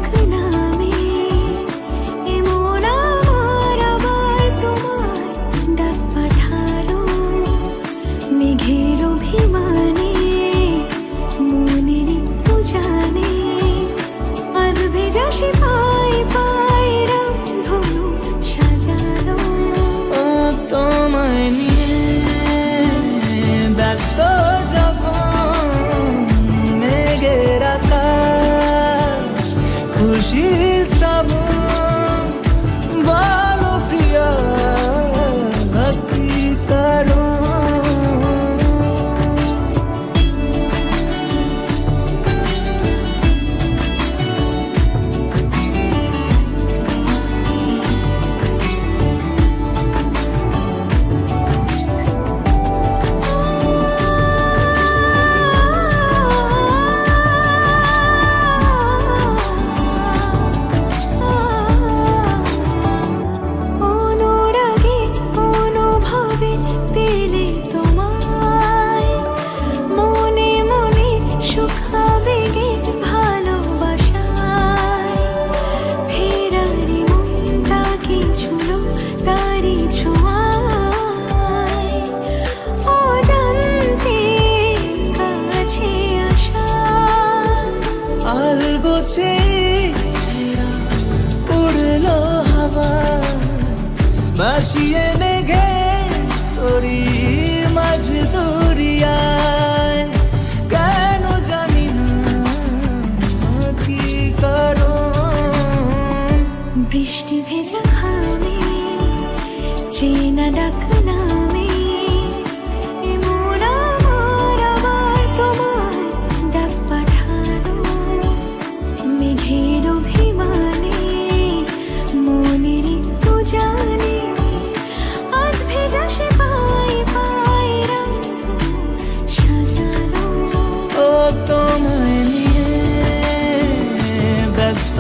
ডাক নামে এমন আমার আবার তোমার ডাক পাঠালো মেঘের অভিমানে মনের একটু জানে আর ভেজা সে পাই পাই রামধনু সাজালো। ও তোমায় নিয়ে ব্যস্ত যখন মেঘের আকাশ খুশি শ্রাবণ বলো প্রিয়া কি কারণ। অনুরাগে অনুভবে পেলে তোমায় মনে মনে সুখ আবেগে ভালোবাসায় ফেরারি মনটা কিছু তারি ছোঁয়ায় অজান্তে কাছে আসা আলগোছে ছেঁড়া উড়লো হাওয়া ভাসিয়ে মেঘে তোরি মাঝ দরিয়ায় কেন জানি না কি কারণ। বৃষ্টি ভেজা খামে চেনা ডাক নামে এমন আমার আবার তোমার ডাক পাঠালো মেঘের অভিমানে মনের একটু জানে আজ ভেজা সে পাই পাই রামধনু সাজালো। ও তোমায় নিয়ে ব্যস্ত